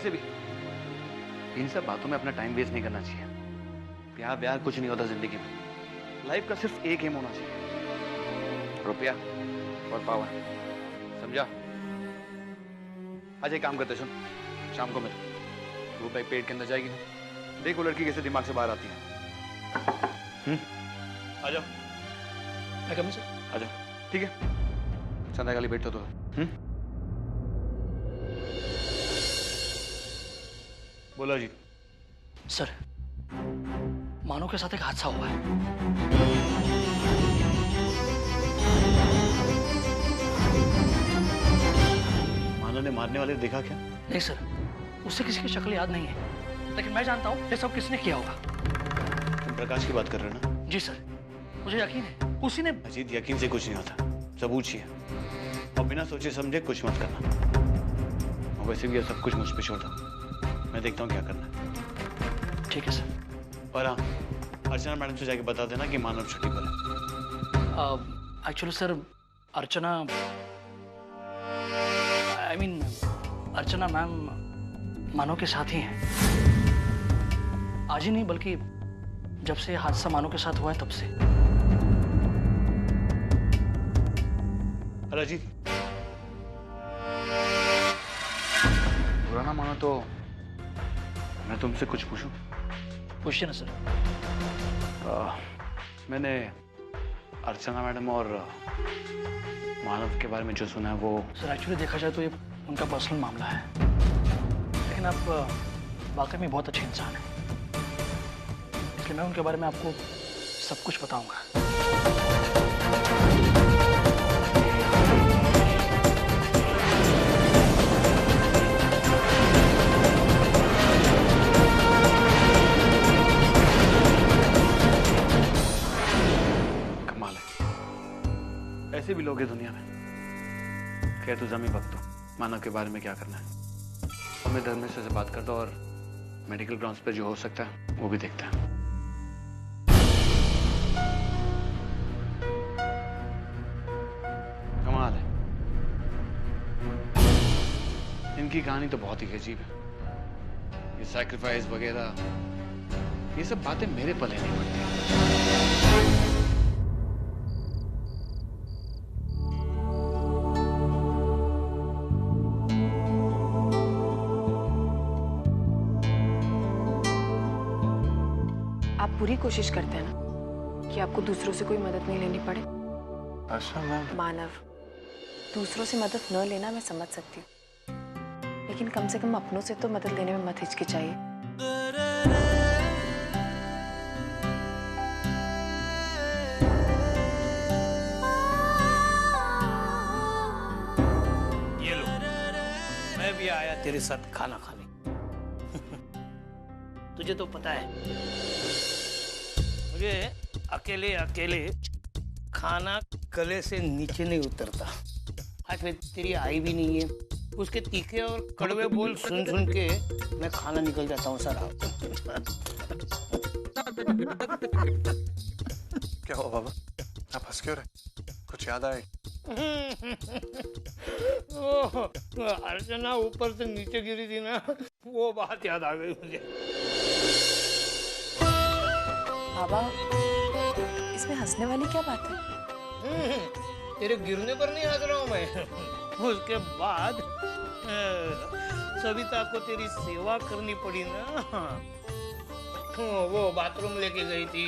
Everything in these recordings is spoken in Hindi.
वैसे भी इन सब बातों में अपना टाइम वेस्ट नहीं करना चाहिए। प्यार व्यार कुछ नहीं होता जिंदगी में। लाइफ का सिर्फ एक एम होना चाहिए, रुपया और पावर। समझा? आज एक काम करते, सुन, शाम को मिल, धूप एक पेट के अंदर जाएगी ना, देख वो लड़की कैसे दिमाग से बाहर आती है। आ जाओ। मैं कम से आ जाओ। ठीक है, संध्याकाली बैठो तो। बोलो जी। सर, मानो के साथ एक हादसा हुआ है। मानो ने मारने वाले देखा क्या? नहीं सर, उससे किसी की शक्ल याद नहीं है, लेकिन मैं जानता हूँ ये सब किसने किया होगा। तुम प्रकाश की बात कर रहे हो ना? जी सर, मुझे यकीन है उसी ने। अजीत, यकीन से कुछ नहीं होता, सबूत चाहिए और बिना सोचे समझे कुछ मत करना। और वैसे भी ये सब कुछ मुझ पे छोड़ दो, मैं देखता हूँ क्या करना है। ठीक है सर। और हाँ, अर्चना मैडम से जाके बता देना कि मानव छुट्टी पर है। एक्चुअली सर, अर्चना अर्चना मैम मानव के साथ ही हैं। आज ही नहीं बल्कि जब से हादसा मानव के साथ हुआ है तब से। अरे जी, बुरा ना मानो तो मैं तुमसे कुछ पूछूं? पूछिए ना सर। मैंने अर्चना मैडम और मानव के बारे में जो सुना है वो। सर एक्चुअली देखा जाए तो ये उनका पर्सनल मामला है, लेकिन आप वाकई में बहुत अच्छे इंसान हैं, इसलिए मैं उनके बारे में आपको सब कुछ बताऊंगा। कमाल है, ऐसे भी लोग हैं दुनिया में। खैर तू जमी वक्त हो, मानव के बारे में क्या करना है हमें धर्मेश से बात कर दो और मेडिकल ग्राउंड्स पे जो हो सकता है वो भी देखते हैं। कमाल है, इनकी कहानी तो बहुत ही अजीब है। ये सैक्रिफाइस वगैरह, ये सब बातें मेरे पले नहीं पड़ती। आप पूरी कोशिश करते हैं ना कि आपको दूसरों से कोई मदद नहीं लेनी पड़े। अच्छा मैम। मानव, दूसरों से मदद न लेना मैं समझ सकती हूँ, लेकिन कम से कम अपनों से तो मदद लेने में मत हिचकिचाइए। ये लो, मैं भी आया तेरे साथ खाना खाने। तुझे तो पता है मुझे अकेले अकेले खाना गले से नीचे नहीं उतरता। आज फिर तेरी आई भी नहीं है, उसके तीखे और कड़वे बोल सुन सुन के मैं खाना निकल जाता हूँ सर। क्या हुआ बाबा, आप हंस क्यों रहे? कुछ याद आए? अर्चना ऊपर से नीचे गिरी थी ना, वो बात याद आ गई मुझे। बाबा, इसमें हंसने वाली क्या बात है? तेरे गिरने पर नहीं हंस रहा हूँ मैं। उसके बाद सविता को तेरी सेवा करनी पड़ी ना। वो बाथरूम लेके गई थी,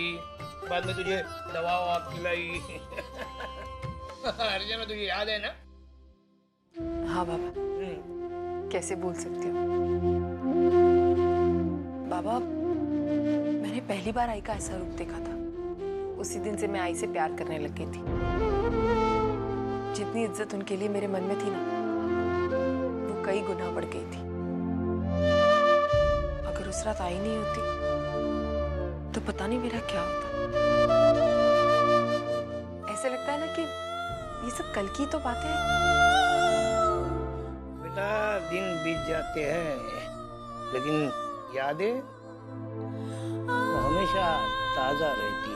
बाद में तुझे दवा ववा खिलाई। अर्चना तुझे याद है ना? हाँ बाबा, कैसे भूल सकती हूँ। बाबा, मैंने पहली बार आई का ऐसा रूप देखा था, उसी दिन से मैं आई से प्यार करने लग गई थी। जितनी इज्जत उनके लिए मेरे मन में थी ना, वो कई गुना बढ़ गई थी। अगर उस रात आई नहीं होती तो पता नहीं मेरा क्या होता। ऐसे लगता है ना कि ये सब कल की तो बातें हैं। बेटा, दिन बीत जाते हैं, लेकिन यादें वो हमेशा ताजा रहती है।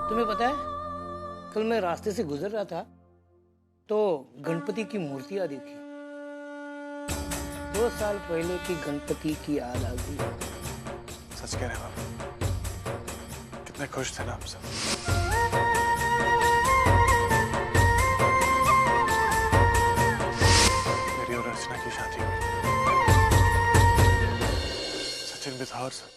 तुम्हें पता है, कल मैं रास्ते से गुजर रहा था तो गणपति की मूर्तियां देखी। 2 साल पहले की गणपति की याद आ गई। सच कह रहे बाबा, कितने खुश थे ना आप सब। मेरी और अर्चना की शादी हुई, सचिन भी था और सब।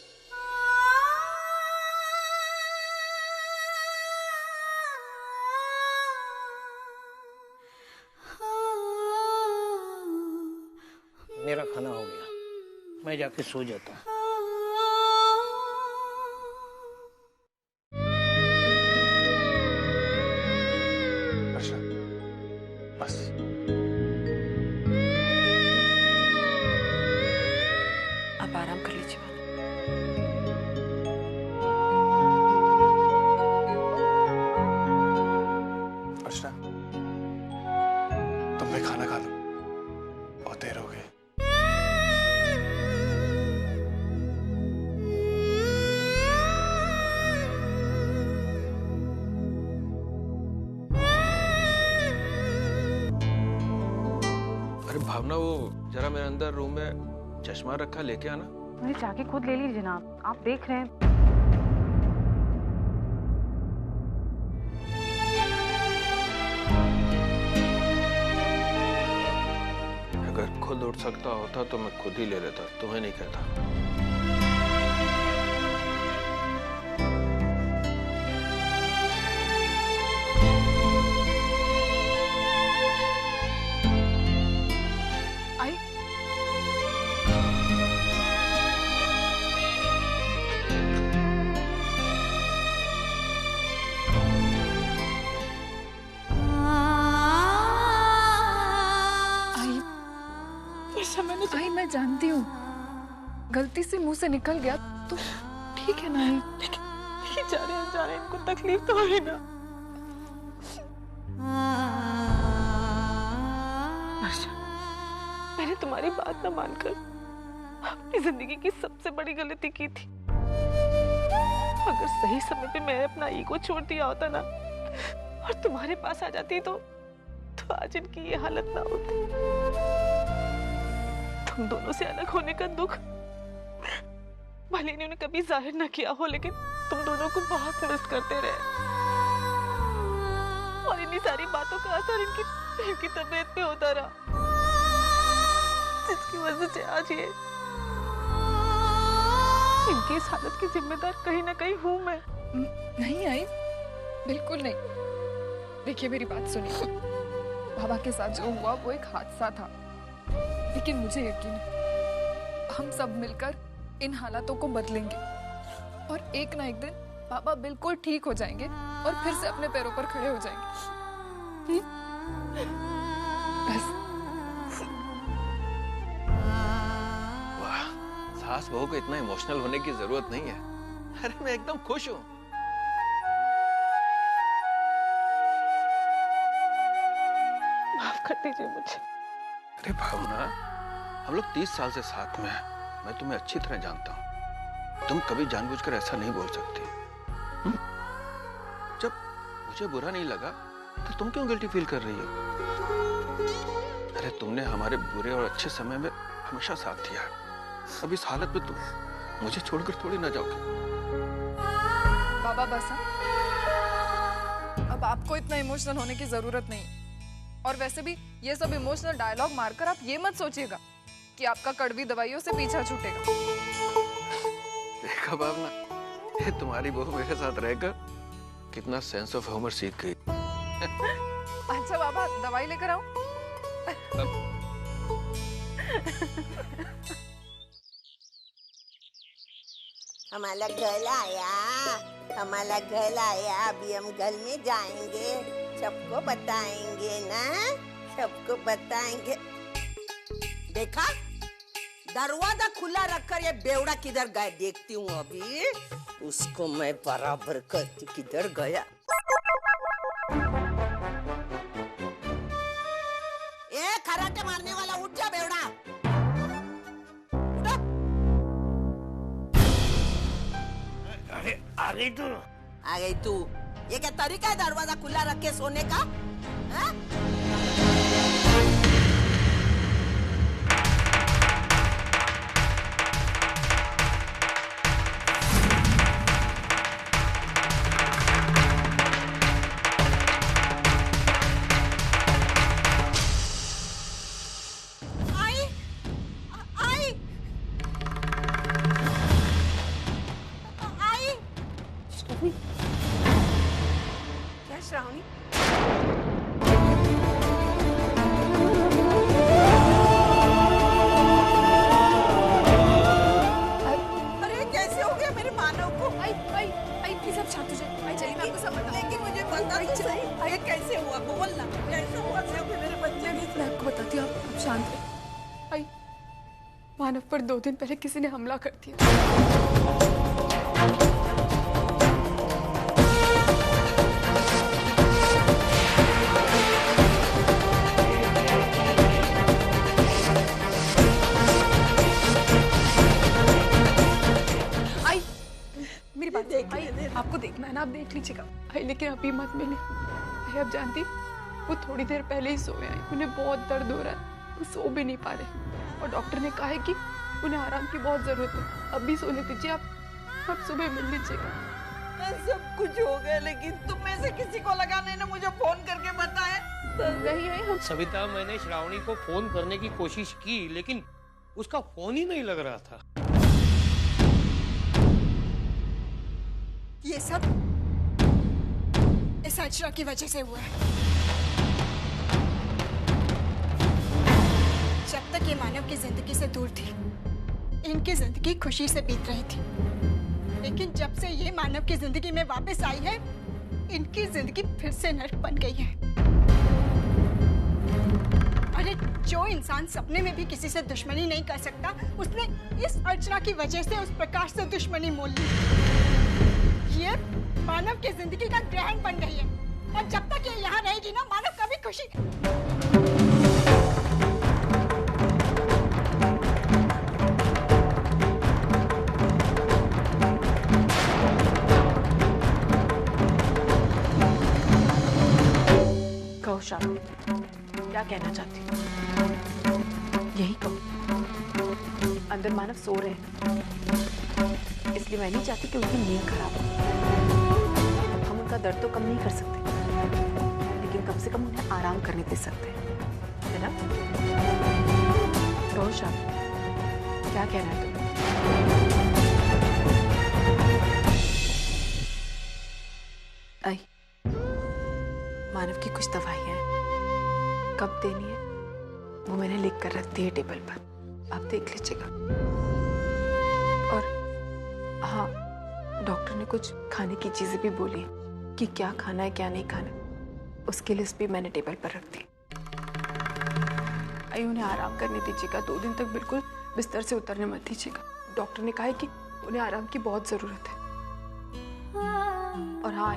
मेरा खाना हो गया, मैं जाके सो जाता हूँ। अर्चना, बस। आप आराम कर लीजिए। अर्चना, तुम भी खाना खा लो, बहुत देर हो गई। अरे भावना, वो जरा मेरे अंदर रूम में चश्मा रखा, लेके आना। मुझे जाके खुद ले लीजिए जनाब, आप देख रहे हैं। अगर खुद उठ सकता होता तो मैं खुद ही ले लेता, तुम्हें नहीं कहता। आई आई मैं जानती हूँ गलती से मुंह से निकल गया तो ठीक है ना। लेकिन जाने अनजाने इनको तकलीफ तो हुई ना। आशा, मैंने तुम्हारी बात न मानकर अपनी जिंदगी की सबसे बड़ी गलती की थी। अगर सही समय पे मैंने अपना ईगो छोड़ दिया होता ना और तुम्हारे पास आ जाती तो आज इनकी ये हालत ना होती। तुम दोनों से अलग होने का दुख भले इन्होंने कभी जाहिर ना किया हो, लेकिन तुम दोनों को बहुत मिस करते रहे और इन्हीं सारी बातों का असर इनकी तबीयत पे होता रहा, जिसकी वजह से आज ये इनकी इस हालत की जिम्मेदार कहीं ना कहीं हूं मैं। नहीं आई, बिल्कुल नहीं। देखिए मेरी बात सुनिए, बाबा के साथ जो हुआ वो एक हादसा था, लेकिन मुझे यकीन है हम सब मिलकर इन हालातों को बदलेंगे और एक ना एक दिन बाबा बिल्कुल ठीक हो जाएंगे और फिर से अपने पैरों पर खड़े हो जाएंगे। बस। वाह, सास बहू को इतना इमोशनल होने की जरूरत नहीं है। अरे मैं एकदम खुश हूँ। माफ कर दीजिए मुझे। अरे भावना, हम लोग 30 साल से साथ में हैं। मैं तुम्हें अच्छी तरह जानता हूँ, तुम कभी जानबूझकर ऐसा नहीं बोल सकती। जब मुझे बुरा नहीं लगा तो तुम क्यों गिल्टी फील कर रही हो? अरे तुमने हमारे बुरे और अच्छे समय में हमेशा साथ दिया। अब इस हालत में तुम मुझे छोड़कर थोड़ी ना जाओगे। बाबा बस, अब आपको इतना इमोशनल होने की जरूरत नहीं। और वैसे भी ये सब इमोशनल डायलॉग मारकर आप ये मत सोचिएगा कि आपका कड़वी दवाइयों से पीछा छूटेगा। देखा भावना, ये तुम्हारी बहू मेरे साथ रहकर कितना सेंस ऑफ ह्यूमर सीख गई। अच्छा बाबा, दवाई लेकर आऊं? हमारा घर आया, हमारा घर आया। अभी हम घर में जाएंगे, सबको बताएंगे ना, सबको बताएंगे। देखा, दरवाजा खुला रखकर ये बेवड़ा किधर गया देखती हूँ अभी। उसको मैं बराबर करती, किधर गया। ए खराटे मारने वाला, उठ जा बेवड़ा। अरे आ गई तू? आ गई तू? ये क्या तरीका है दरवाजा खुला रख के सोने का? हा? क्या श्रावणी? अरे कैसे हो गया मेरे मानव को? आई प्लीज आप शांत हो जाइए। आई चलिए मैं आपको सब बताऊं। लेकिन मुझे बता तो सही, ये कैसे हुआ? बोल ना, कैसे हुआ मेरे बच्चे ने? मैं आपको बताती हूँ, आप शांत रहिए। आई मानव पर 2 दिन पहले किसी ने हमला कर दिया। आई मेरी बात आई, आपको देखना है ना, आप देख लीजिएगा। आई लेकिन अभी मत मिले। आई आप जानती, वो थोड़ी देर पहले ही सोए हैं। उन्हें बहुत दर्द हो रहा है, वो सो भी नहीं पा रहे और डॉक्टर ने कहा है कि उन्हें आराम की बहुत जरूरत है। अभी सोने दीजिए, आप सुबह मिल लीजिएगा। सब कुछ हो गया, लेकिन तुम में से किसी को लगा नहीं ना मुझे फोन करके बताया? नहीं है हम। सविता, मैंने श्रावणी को फोन करने की कोशिश की, लेकिन उसका फोन ही नहीं लग रहा था। ये सब इस अर्चना की वजह से हुआ है। जब तक ये मानव की जिंदगी से दूर थी, इनकी जिंदगी खुशी से बीत रही थी, लेकिन जब से ये मानव की जिंदगी में वापस आई है, इनकी जिंदगी फिर से नर्क बन गई है। अरे जो इंसान सपने में भी किसी से दुश्मनी नहीं कर सकता, उसने इस अर्चना की वजह से उस प्रकाश से दुश्मनी मोल ली। ये मानव की जिंदगी का ग्रहण बन गई है और जब तक ये यहाँ रहेगी ना, मानव कभी खुशी। कहो श्रावणी, क्या कहना चाहती हो? यही कहो। अंदर मानव सो रहे हैं, इसलिए मैं नहीं चाहती कि उनकी नींद खराब हो। हम उनका दर्द तो कम नहीं कर सकते, लेकिन कम से कम उन्हें आराम करने दे सकते हैं, है ना? कहो श्रावणी, क्या कहना है तुम्हें? आई, मानव की कुछ दवाइयाँ हैं, कब देनी है वो मैंने लिख कर रख दी है टेबल पर, आप देख लीजिएगा। और हाँ, डॉक्टर ने कुछ खाने की चीजें भी बोली कि क्या खाना है क्या नहीं खाना, उसकी लिस्ट भी मैंने टेबल पर रख दी। आई उन्हें आराम करने दीजिएगा, 2 दिन तक बिल्कुल बिस्तर से उतरने मत दीजिएगा। डॉक्टर ने कहा है कि उन्हें आराम की बहुत जरूरत है। और हाँ,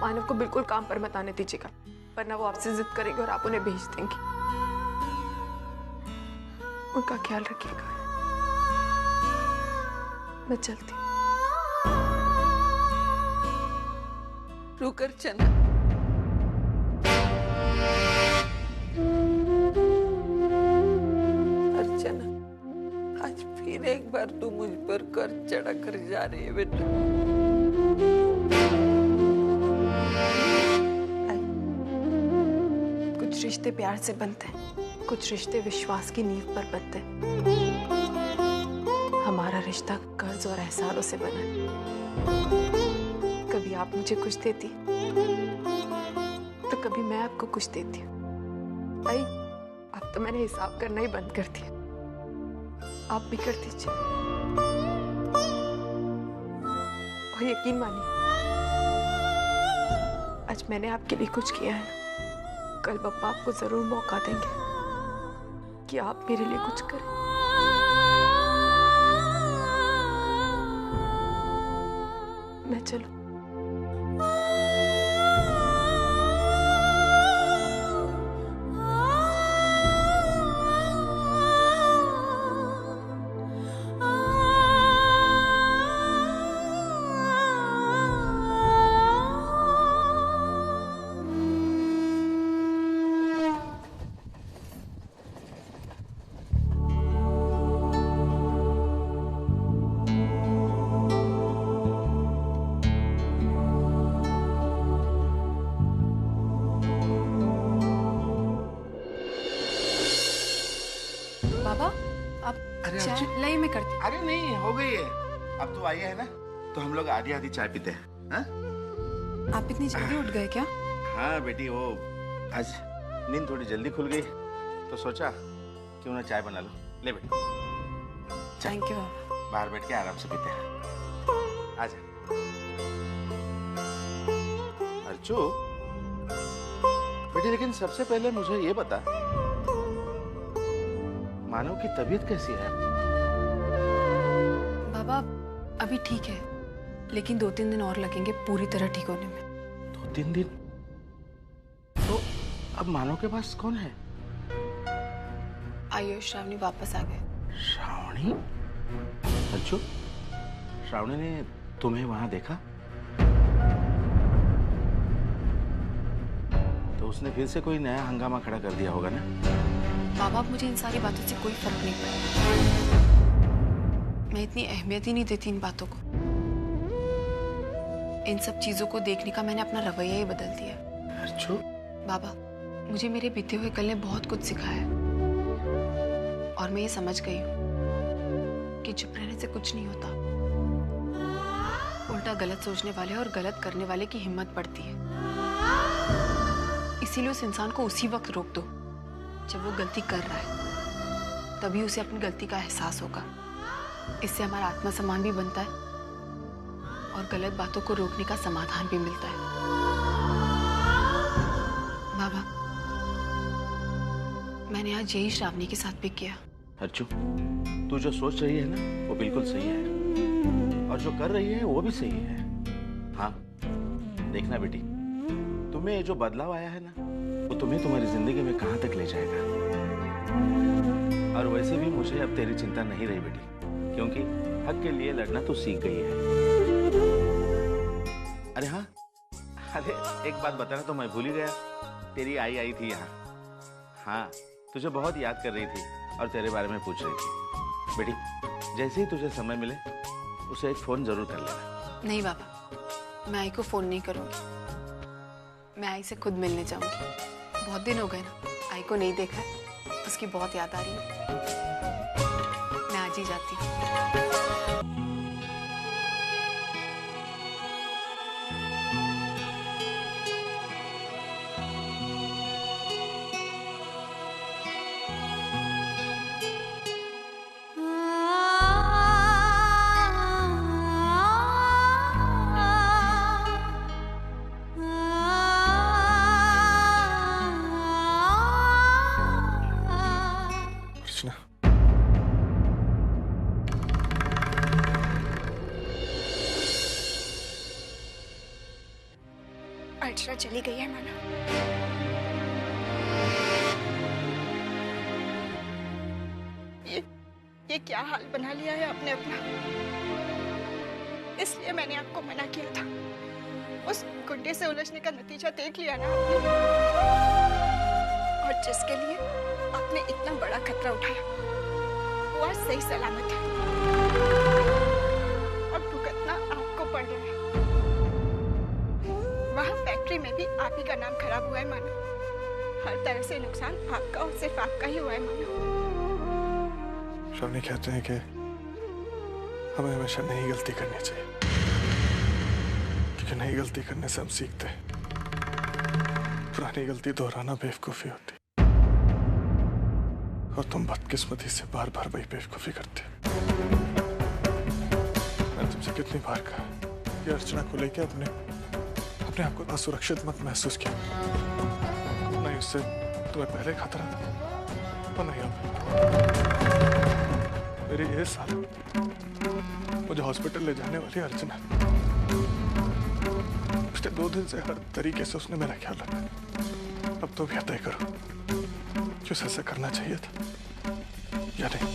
मानव को बिल्कुल काम पर मत आने दीजिएगा, वरना वो आपसे जिद करेंगे और आप उन्हें भेज देंगे। उनका ख्याल रखिएगा। मैं चलती हूँ। रुक अर्चना, अर्चना, आज फिर एक बार तू मुझ पर कर चढ़ा कर जा रही है बेटा। कुछ रिश्ते प्यार से बनते हैं, कुछ रिश्ते विश्वास की नींव पर बनते हैं। हमारा रिश्ता कर्ज और एहसानों से बना है। कभी आप मुझे कुछ देती तो कभी मैं आपको कुछ देती हूँ। आई, अब तो मैंने हिसाब करना ही बंद कर दिया, आप भी कर दीजिए। और यकीन मानिए, आज मैंने आपके लिए कुछ किया है ना, कल पापा आपको जरूर मौका देंगे कि आप मेरे लिए कुछ करें। मैं चलूं? बाबा, आप अरे चाय लाई मैं करती हूँ। अरे नहीं, हो गई है। अब तो आई है ना, तो हम लोग आधी आधी चाय पीते हैं। हाँ? आप इतनी जल्दी उठ गए क्या? हाँ बेटी, वो आज नींद थोड़ी जल्दी खुल गई तो सोचा क्यों ना चाय बना लो। ले बेटी। थैंक यू बाबा। बाहर बैठ के आराम से पीते हैं। आजा। अर्चू बेटी, लेकिन सबसे पहले मुझे ये बता, मानव की तबीयत कैसी है? बाबा अभी ठीक है, लेकिन 2-3 दिन और लगेंगे पूरी तरह ठीक होने में। 2-3 दिन? तो अब मानव के पास कौन है? आयुष श्रावणी वापस आ गए। श्रावणी? अर्चू, श्रावणी ने तुम्हें वहां देखा? तो उसने फिर से कोई नया हंगामा खड़ा कर दिया होगा ना? बाबा मुझे इन सारी बातों से कोई फर्क नहीं पड़ता। मैं इतनी अहमियत ही नहीं देती इन बातों को। इन सब चीजों को देखने का मैंने अपना रवैया ही बदल दिया। अर्चू? बाबा मुझे मेरे बीते हुए कल ने बहुत कुछ सिखाया है, और मैं ये समझ गई हूँ कि चुप रहने से कुछ नहीं होता। उल्टा गलत सोचने वाले और गलत करने वाले की हिम्मत बढ़ती है। इसीलिए उस इंसान को उसी वक्त रोक दो जब वो गलती कर रहा है, तभी उसे अपनी गलती का एहसास होगा। इससे हमारा आत्मसम्मान भी बनता है और गलत बातों को रोकने का समाधान भी मिलता है। बाबा मैंने आज यही श्रावणी के साथ भी किया। अर्चू, तू जो सोच रही है ना वो बिल्कुल सही है, और जो कर रही है वो भी सही है। हाँ देखना बेटी, तुम्हें जो बदलाव आया है ना वो तुम्हें तुम्हारी जिंदगी में कहां तक ले जाएगा। और वैसे भी मुझे अब तेरी चिंता नहीं रही बेटी, क्योंकि हक के लिए लड़ना तो सीख गई है। अरे हाँ, अरे एक बात बताना तो मैं भूल ही गया, तेरी आई थी यहाँ। हाँ, तुझे बहुत याद कर रही थी और तेरे बारे में पूछ रही थी। बेटी जैसे ही तुझे समय मिले उसे एक फोन जरूर कर लेना। नहीं बाबा, मैं आई को फोन नहीं करूंगी। मैं आई से खुद मिलने जाऊंगी। बहुत दिन हो गए ना आई को नहीं देखा, उसकी बहुत याद आ रही है। मैं आज ही जाती हूँ। अर्चना चली गई है माना। ये क्या हाल बना लिया है आपने अपना। इसलिए मैंने आपको मना किया था। उस गुड्डे से उलझने का नतीजा देख लिया ना आपने। और जिसके लिए आपने इतना बड़ा खतरा उठाया वो आज सही सलामत है और भुगतना आपको पड़ रहा है। वहाँ फैक्ट्री में भी आप ही का नाम खराब हुआ है मानो। हर तरह से नुकसान आपका और सिर्फ आपका ही हुआ है मानो। श्रावणी कहते हैं कि हमें हमेशा नई गलती करनी चाहिए, क्योंकि नई गलती करने से हम सीखते हैं। पुरानी गलती दोहराना बेवकूफी होती, और तुम बदकिस्मती से बार बार वही बेवकूफी करते। मैंने तुमसे कितनी बार कहा कि अर्चना को लेकर अपने आप को असुरक्षित मत महसूस किया। नहीं उससे तुम्हें पहले खतरा था और नहीं अब। मेरी ये साल मुझे हॉस्पिटल ले जाने वाली अर्चना, पिछले 2 दिन से हर तरीके से उसने मेरा ख्याल रखा। अब तो भी तय करो कि उसे ऐसा करना चाहिए था या नहीं।